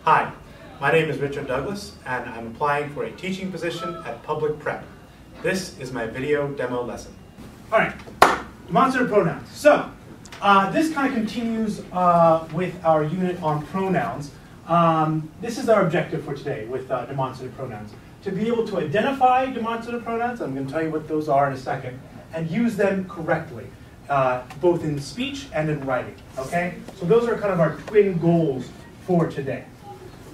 Hi, my name is Richard Douglas and I'm applying for a teaching position at Public Prep. This is my video demo lesson. Alright, demonstrative pronouns. So, this kind of continues with our unit on pronouns. This is our objective for today with demonstrative pronouns. To be able to identify demonstrative pronouns, I'm going to tell you what those are in a second, and use them correctly, both in speech and in writing. Okay? So those are kind of our twin goals for today.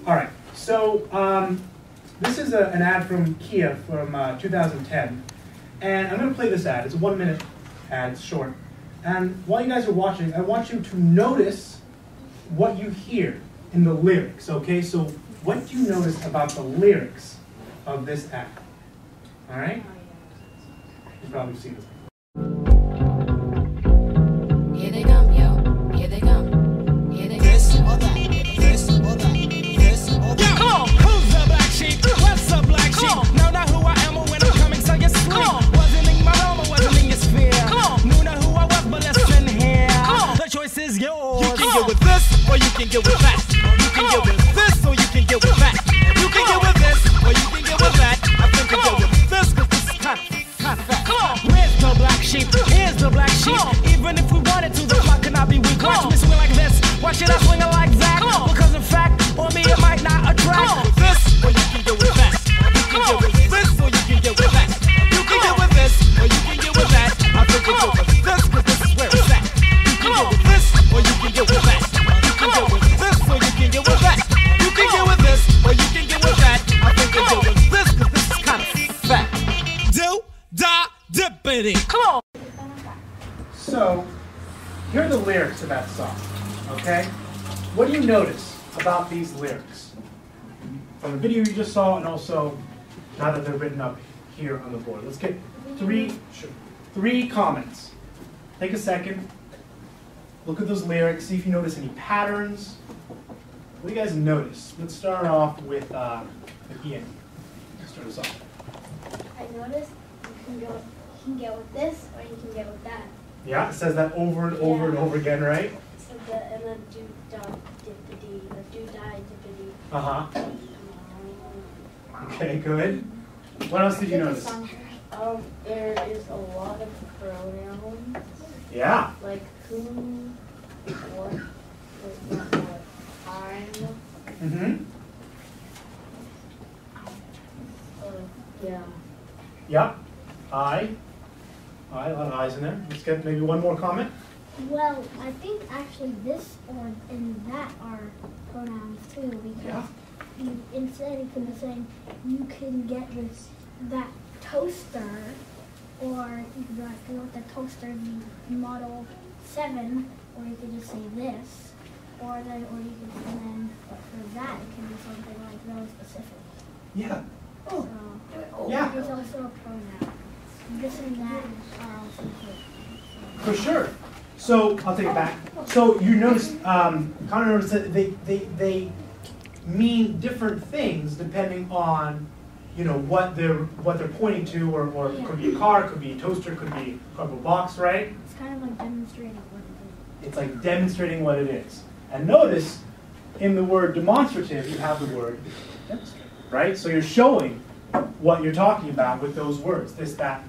All right, so this is an ad from Kia from 2010, and I'm going to play this ad. It's a 1-minute ad, it's short. And while you guys are watching, I want you to notice what you hear in the lyrics, okay? So what do you notice about the lyrics of this ad? All right? You've probably seen this. Here they come, yo. Here they come. Here they come. This or that. This or that. This or that. Come on, who's the black sheep? What's up, black sheep? Know not who I am or when I'm coming, so you sleep. Wasn't in my home or wasn't in your sphere. Knew not who I was, but listen here. The choice is yours. You can get with this or you can get with that. You can get with this or you can get with that. You can get with this or you can get with that. I think you can get with this because this is kind of fat. Where's the black sheep? Here's the black sheep. Even if we wanted to, the clock cannot be weak. Watch me swing like this. Why should I swing it like that? Because in fact, on me it might not attract. With this or you can get with that. You can get with this or you can get with that. You can get with this or you can get with that. I think you can get with this because this is where it's at. You can get with this or you can get with that. You can get with this or you can get with that. You can get with this or you can get with that. I think you can get with this because this is kind of fat. Do, da, dippity. Come on. So, here are the lyrics of that song, okay? What do you notice about these lyrics? From the video you just saw, and also now that they're written up here on the board. Let's get three comments. Take a second, look at those lyrics, see if you notice any patterns. What do you guys notice? Let's start off with Ian. Start us off. I noticed you can get with this or you can get with that. Yeah, it says that over and over and over again, right? So and then do da dippity, or do die dippity. Uh-huh. Okay, good. What else did you notice? There is a lot of pronouns. Yeah. Like who, what, not what, I'm. Mm-hmm. Yeah. Yep. I, a lot of I's in there. Let's get maybe one more comment. Well, I think actually this or and that are pronouns too, because Yeah. instead you could be saying you can get that toaster, or you could be like, I want the toaster Model 7, or you could just say this, or you could, and then for that it can be something like really specific. Yeah. So Yeah. there's also a pronoun. This and that are also good. For sure. So I'll take it back. So you notice, Connor noticed that they mean different things depending on, you know, what they're pointing to, or it could be a car, it could be a toaster, it could be a cardboard box, right? It's kind of like demonstrating what it is. It's like demonstrating what it is. And notice, in the word demonstrative, you have the word demonstrate, right? So you're showing what you're talking about with those words. This, that,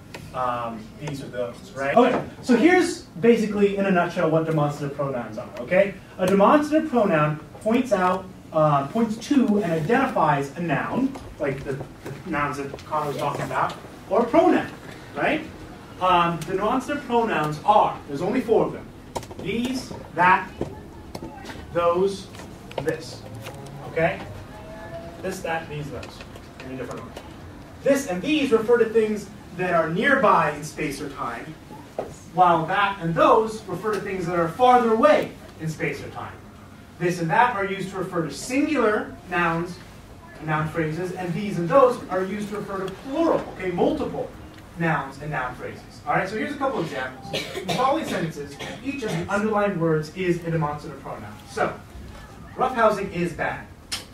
these, or those, right? Okay, so here's basically, in a nutshell, what demonstrative pronouns are, okay? A demonstrative pronoun points to and identifies a noun, like the nouns that Connor was talking about, or a pronoun, right? The demonstrative pronouns are, there's only 4 of them. These, that, those, this, okay? This, that, these, those, in a different order. This and these refer to things that are nearby in space or time, while that and those refer to things that are farther away in space or time. This and that are used to refer to singular nouns, noun phrases, and these and those are used to refer to plural, okay, multiple nouns and noun phrases. All right, so here's a couple examples. In the following sentences, each of the underlined words is a demonstrative pronoun. So, roughhousing is bad.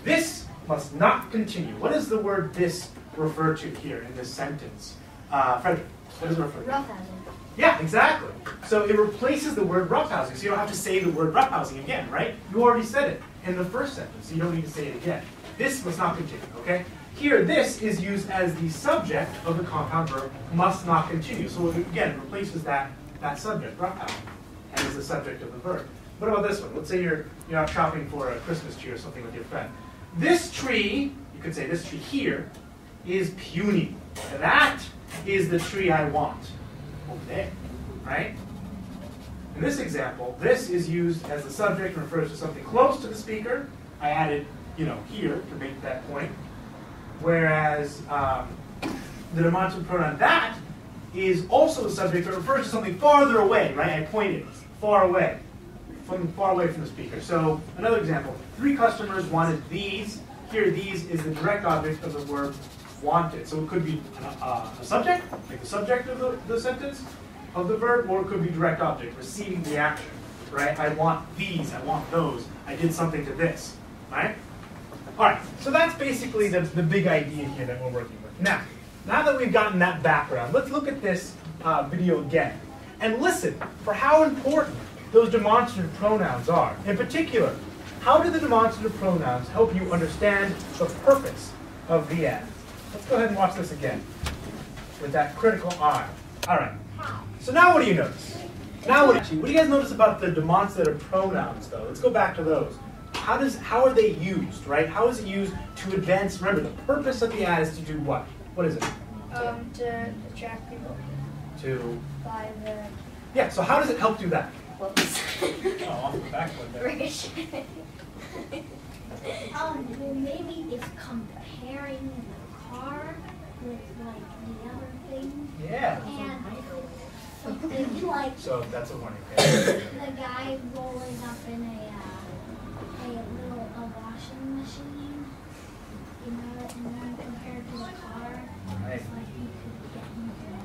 This must not continue. What does the word this refer to here in this sentence? Frederick, what does it refer to? Roughhousing. Yeah, exactly. So it replaces the word roughhousing. So you don't have to say the word roughhousing again, right? You already said it in the first sentence, so you don't need to say it again. This must not continue, okay? Here, this is used as the subject of the compound verb must not continue. So again, it replaces that subject, and is the subject of the verb. What about this one? Let's say you're out shopping for a Christmas tree or something with your friend. This tree, you could say this tree here, is puny. That is the tree I want. Over there, right? In this example, this is used as the subject and refers to something close to the speaker. I added, here to make that point. Whereas the demonstrative pronoun that is also the subject but refers to something farther away, right? I pointed far away from the speaker. So another example, 3 customers wanted these. Here, these is the direct object of the verb wanted. So it could be a subject, like the subject of the sentence of the verb, or it could be direct object, receiving the action, right? I want these, I want those, I did something to this, right? All right, so that's basically the big idea here that we're working with. Now that we've gotten that background, let's look at this video again and listen for how important those demonstrative pronouns are. In particular, how do the demonstrative pronouns help you understand the purpose of the ad? Let's go ahead and watch this again with that critical eye. All right, so now what do you notice? What do you guys notice about the demonstrative pronouns, though? Let's go back to those. How are they used, right? How is it used to advance? Remember, the purpose of the ad is to do what? What is it? To attract people. To? By the... Yeah, so how does it help do that? Whoops. Oh, off the back one there. Ricochet. Well, maybe it's comparing the car with like the other thing. Yeah. And something like So that's a warning. the guy rolling up in a washing machine, and then compared to the car, Right. it's like you could get into a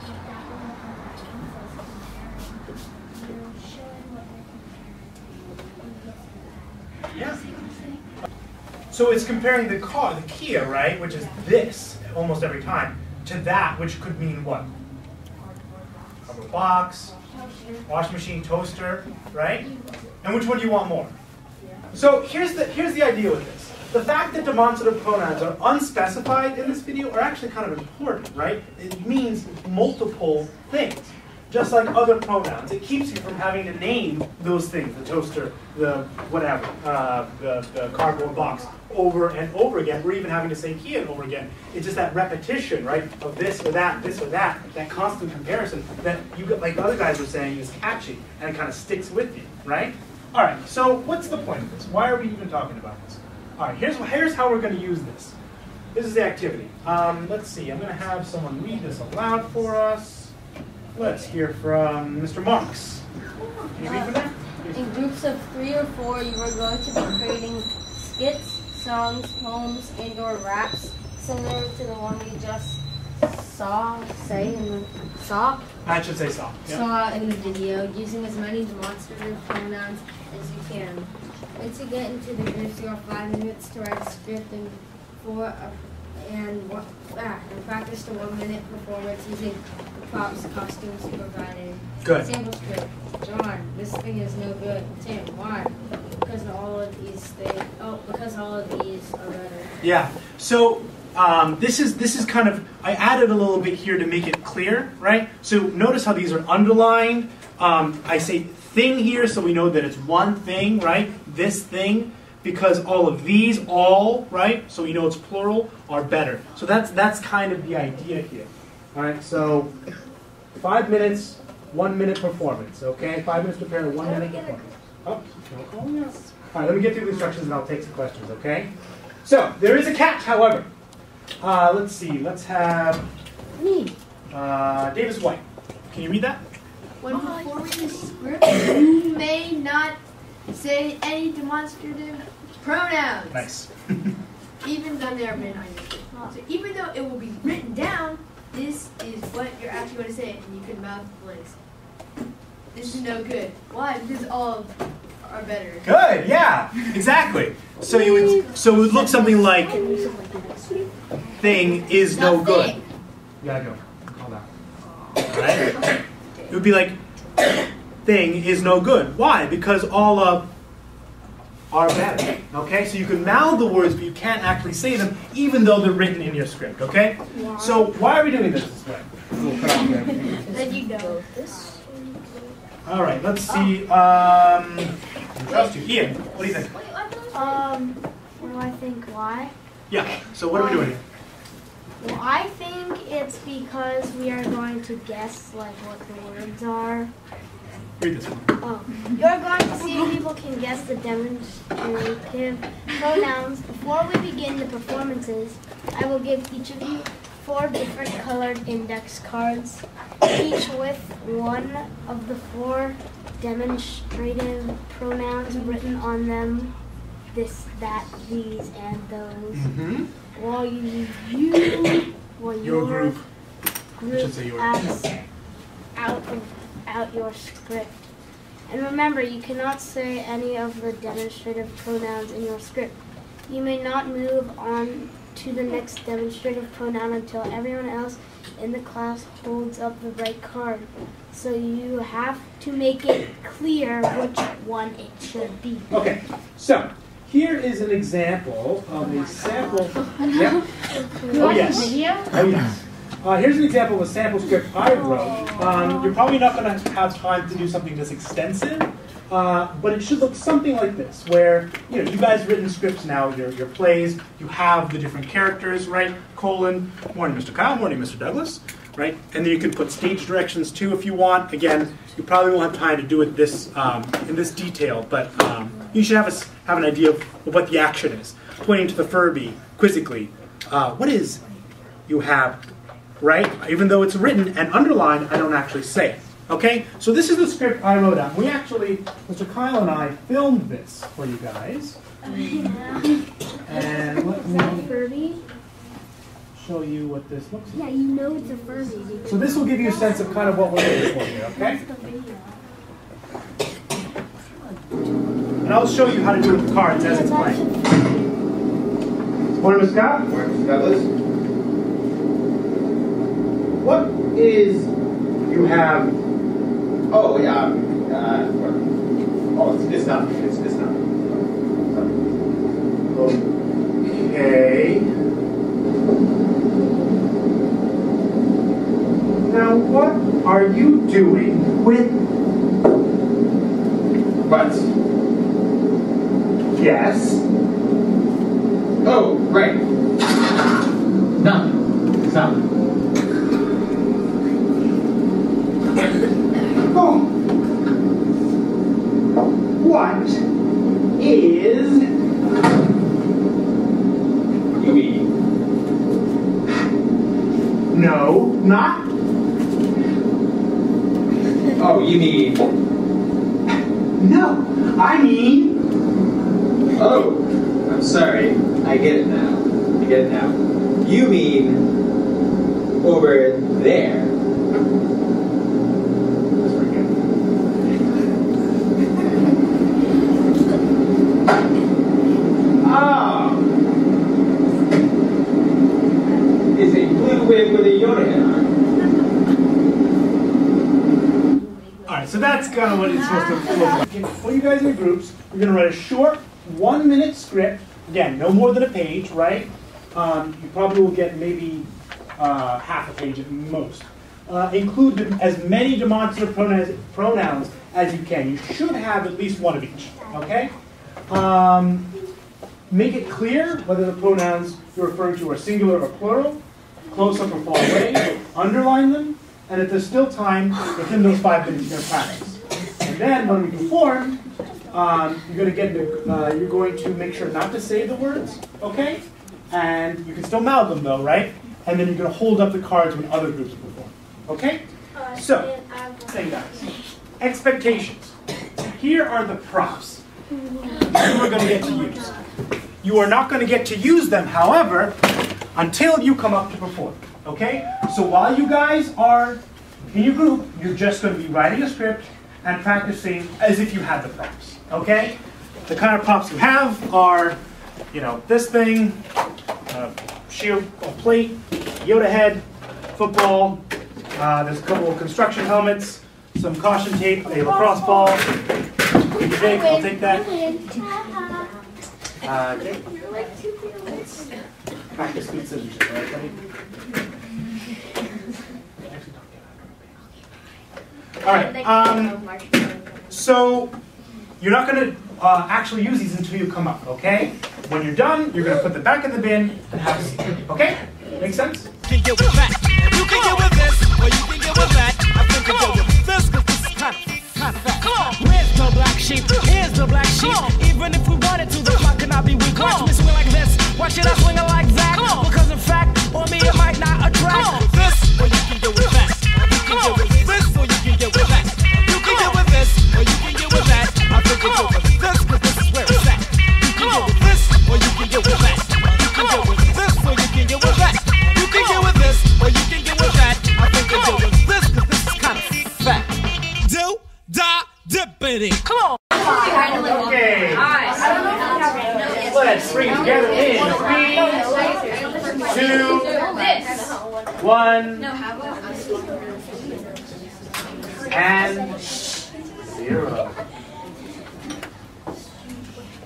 like that one of the comparing. You're showing what they're comparing. Yeah. So it's comparing the car, the Kia, right, which is this almost every time, to that, which could mean what? Cardboard box, washing machine, toaster, right? And which one do you want more? So here's the idea with this. The fact that demonstrative pronouns are unspecified in this video are actually kind of important, right? It means multiple things. Just like other pronouns, it keeps you from having to name those things, the toaster, the whatever, the cardboard box, over and over again. We're even having to say Kia over again. It's just that repetition, right, of this or that, that constant comparison that you get, like the other guys were saying, is catchy, and it kind of sticks with you, right? All right, so what's the point of this? Why are we even talking about this? All right, here's how we're going to use this. This is the activity. Let's see, I'm going to have someone read this aloud for us. Let's hear from Mr. Marks. Can you read from there? In groups of 3 or 4, you are going to be creating skits, songs, poems, and/or raps similar to the one we just saw I should say saw. Yeah. saw in the video, using as many demonstrative pronouns as you can. Once you get into the groups, you have 5 minutes to write a script and practice the 1-minute performance using the props, costumes you provided. Good. Sample script. John, this thing is no good. Tim, why? Because all of these are better. Yeah. So this is kind of, I added a little bit here to make it clear, right? So notice how these are underlined. I say thing here, so we know that it's one thing, right? This thing. Because all of these, right? So we know it's plural, are better. So that's kind of the idea here. All right, so 5 minutes, 1-minute performance, okay? 5 minutes to prepare, 1-minute performance. Oh, no call? No. All right, let me get through the instructions and I'll take some questions, okay? So, there is a catch, however. Let's see, let's have Davis White. Can you read that? When performing the script, you may not say any demonstrative pronouns. Nice. Even though they are written on your script. So even though it will be written down, this is what you're actually going to say, and you can mouth blanks. This is no good. Why? Because all are better. Good, yeah, exactly. So it would look something like thing is no good. You gotta go. Call that. All right. It would be like thing is no good. Why? Because all of are better. Okay, so you can mouth the words, but you can't actually say them, even though they're written in your script. Okay, so why are we doing this way? We'll cut off there. Then you go. All right, let's see. Trust you, Ian. What do you think? What do I think? Why? Yeah. So what are we doing here? Well, I think it's because we are going to guess like what the words are. Read this one. Oh, you're going to see if people can guess the demonstrative pronouns. Before we begin the performances, I will give each of you 4 different colored index cards, each with one of the 4 demonstrative pronouns written on them. This, that, these, and those. Mm-hmm. While Your group. acts out your script. And remember, you cannot say any of the demonstrative pronouns in your script. You may not move on to the next demonstrative pronoun until everyone else in the class holds up the right card. So you have to make it clear which one it should be. Okay, so here is an example of a sample. Yeah. Oh yes. Oh yes. Here's an example of a sample script I wrote. You're probably not going to have time to do something this extensive, but it should look something like this, where you guys written scripts now, your plays, you have the different characters, right? Colon, morning Mr. Kyle, morning Mr. Douglas, right? And then you can put stage directions too if you want. Again, you probably won't have time to do it this in this detail, but you should have an idea of what the action is. Pointing to the Furby quizzically, what is you have, right? Even though it's written and underlined, I don't actually say it. Okay? So this is the script I wrote out. We actually, Mr. Kyle and I filmed this for you guys. And let me Furby? show you what this looks like. Yeah, you know it's a Furby. So this will give you a sense of kind of what we're looking for here, okay? And I'll show you how to do it with cards as it's playing. Morning, Mr. Kyle. Morning, Mr. Douglas. What is you have? Oh yeah. It's not. It's not. Okay. Now what are you doing with? What? Yes. Oh, right. Nothing. Stop. Oh. What is? You mean? No, not. Oh, you mean? No, I mean. Oh, I'm sorry. I get it now. You mean over there? That's pretty good. Ah. It's a blue wig with a Yoda head on. All right, so that's kind of what it's supposed to look like. When you guys in groups, you're going to write a short 1-minute script. Again, no more than a page, right? You probably will get maybe half a page at most. Include as many demonstrative pronouns as you can. You should have at least one of each, okay? Make it clear whether the pronouns you're referring to are singular or plural, close up or far away, underline them, and if there's still time, within those 5 minutes, you're going to practice. And then when we perform, you're going to make sure not to say the words, okay? And you can still mouth them though, right? And then you're going to hold up the cards when other groups perform, okay? So, say guys, expectations. Here are the props you are going to get to use. You are not going to get to use them, however, until you come up to perform, okay? So while you guys are in your group, you're just going to be writing a script and practicing as if you had the props, okay? The kind of props you have are, this thing, shield, a plate, Yoda head, football, there's a couple of construction helmets, some caution tape, a lacrosse ball. Jake, I'll take that. Okay. Practice good citizenship, all right, buddy? All right. So you're not going to actually use these until you come up, okay? When you're done, you're going to put them back in the bin and have a seat, okay? Make sense? You can get with that. You can get with this, or you can get with that. I think you get with this, because this is kind of fat. Where's the black sheep? Here's the black sheep. Even if we wanted to, the clock cannot be weak. Watch me swing like this. Why should I swing it like that? Because in fact, on me it might not attract. This, or you can get with that. You can get with this, or you can get with that. You can get with this, or you can get with that. I think you get with this, because this is where it's at. You can get with this, or you can get with that. You can get with this, or you can get with that. You can get with this, or you can get with that. I think you get with this, because this is kind of fat. Do, da, dippity. Come on. Okay. Let's bring it together in 3, 2, 1, and 0.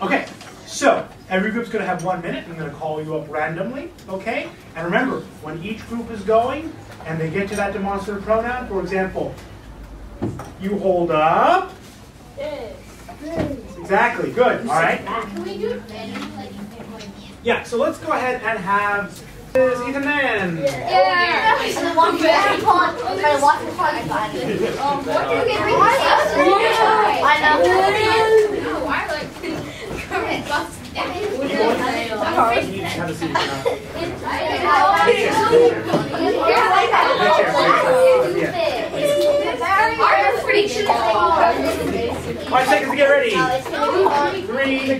Okay, so every group's going to have 1 minute. I'm going to call you up randomly, okay? And remember, when each group is going and they get to that demonstrative pronoun, for example, you hold up. Exactly, good, all right? Can we do it? Yeah, so let's go ahead and have Ethan Man. Yeah. You just have a seat. Ours is pretty short. 5 seconds to get ready. 3,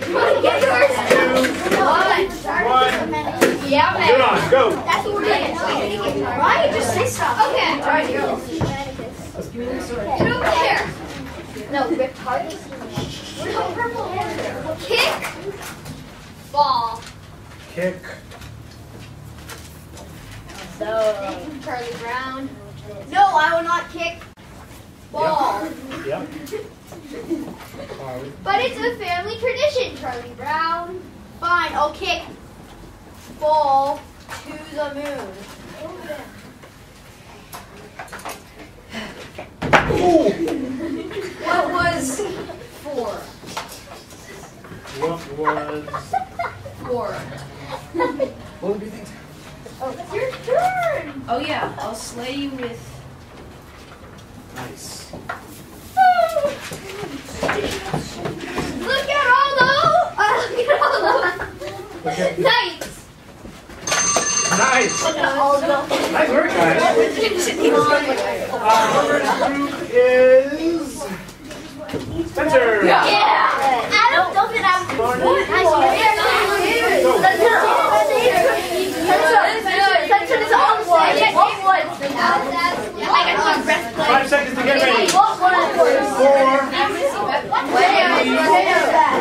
2, 1. Yeah, man. Good on, go. That's what we're doing. Why? Just say stuff. Okay. All right, girls. Get over here. No, rip hard. No, purple hair. Kick. Ball. Kick. So, Charlie Brown. No, I will not kick. Ball. Yep. But it's a family tradition, Charlie Brown. Fine, I'll kick ball to the moon. What was 4? What was 4. What would you think? Oh, it's your turn. Oh yeah, I'll slay you with. Nice. Look at all those. Nice. Nice. Nice work, guys. Our group is Spencer. Yeah. Adam, don't get out. Spencer is all the same. What was? I got 5 seconds to get ready. 4.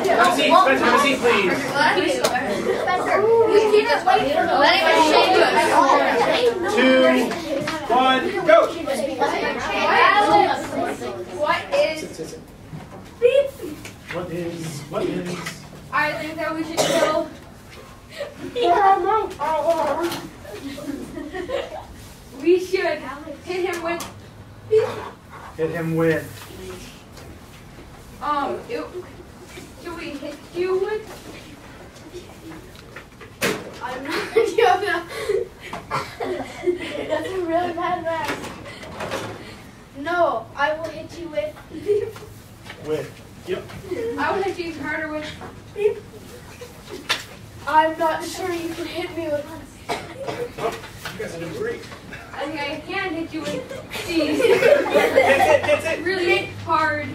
Have a seat, Spencer. Have a seat, please. Let him 2, 1, go. What is? I think that we should go. We should hit him with. Hit him with. Should we hit you with? I'm not gonna. That's a really bad mask. No, I will hit you with. Yep. I will hit you harder with. I'm not sure you can hit me with. Oh, you guys are doing great. I think I can hit you with these. That's it. Really hard.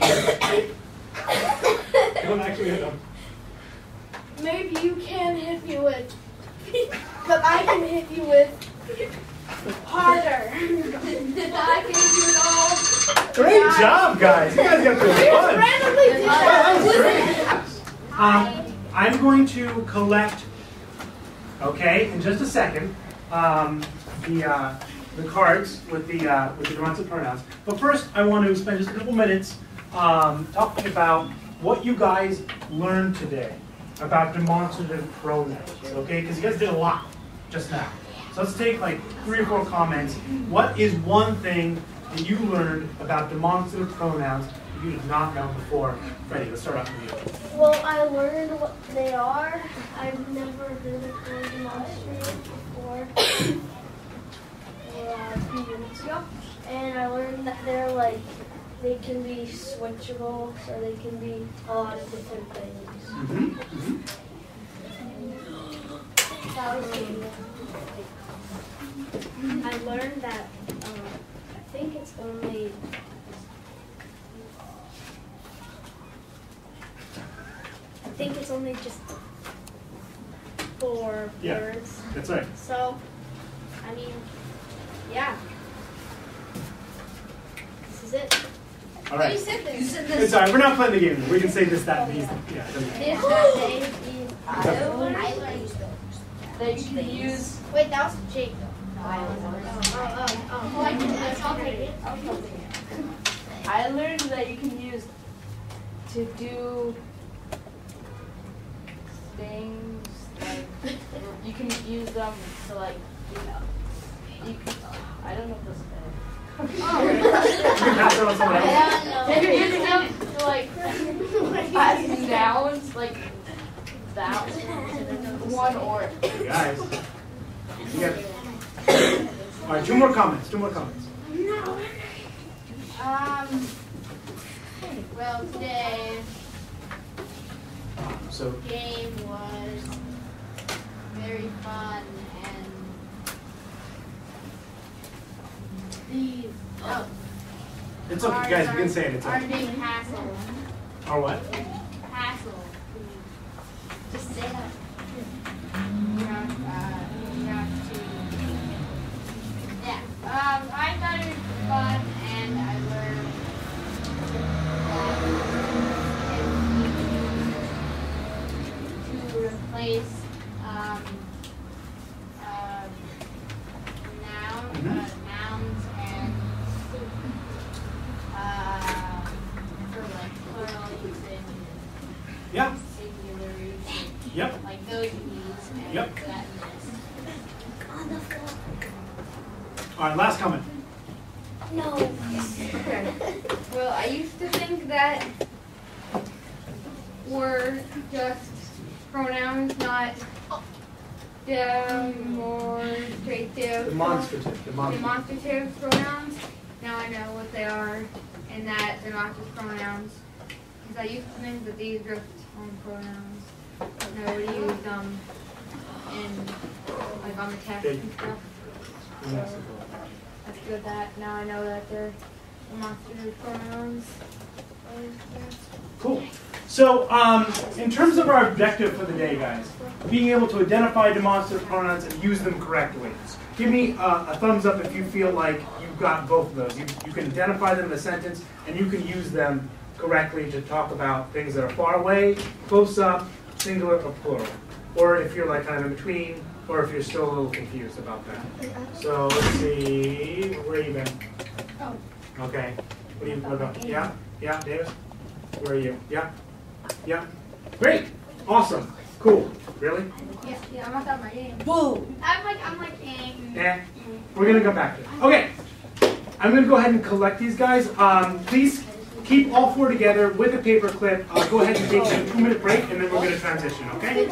Don't actually hit him. Maybe you can hit me with. But I can hit you with. Harder. I can hit you with all. Great job, guys. You guys got through fun. Randomly do That was great. I'm going to collect, okay, in just a second, the cards with the demonstrative pronouns. But first, I want to spend just a couple minutes talking about what you guys learned today. about demonstrative pronouns, okay? Because you guys did a lot just now. So let's take like 3 or 4 comments. What is one thing that you learned about demonstrative pronouns that you did not know before? Freddie, let's start off with you. Well, I learned what they are. I've never heard of them demonstrated before. A few minutes ago. And I learned that they're like, they can be switchable, so they can be a lot of different things. That was good. I learned that I think it's only just 4 words. That's right. So, I mean, yeah. This is it. All right. You said this. It's all right. We're not playing the game. We can say this, that, and these. Yeah. it doesn't matter. This, that, they, these. I learned that you can use. Wait, that was Jake though. Oh, Oh, I did this. I'll take it. I learned that you can use to do things like you can use them to like you can, I don't know if this is You can pass it on to someone else. you can use them to like as nouns like that one or You guys. You got it. All right, 2 more comments. 2 more comments. Well, today So, game was very fun and it's okay, guys. You can say it. It's our okay. big hassle. Or what? Hassle. Just say that. You have to. Yeah. I thought it was fun and I learned to replace nouns and for like plural usage and Yeah. singular usage. Yep. Like those you use and Yep. that and this. All right, last comment. No. Okay. Well, I used to think that were just pronouns, not demonstrative. Demonstrative pronouns. Now I know what they are, and that they're not just pronouns. Because I used to think that these were on pronouns. Nobody used them in like on the text and stuff. So that's good that now I know that they're demonstrative pronouns. Cool. So, in terms of our objective for the day, guys, being able to identify demonstrative pronouns and use them correctly. Give me a thumbs up if you feel like you've got both of those. You can identify them in a sentence, and you can use them correctly to talk about things that are far away, close up, singular, or plural. Or if you're like kind of in between, or if you're still a little confused about that. So let's see, where you been? Oh. Okay. What about? Yeah, Davis. Where are you? Yeah. Great. Awesome. Cool. Really? Yeah, I'm not done my game. boom. I'm like, We're gonna go back to it. Okay. I'm gonna go ahead and collect these guys. Please keep all 4 together with a paper clip. Go ahead and take a 2-minute break, and then we're gonna transition. Okay?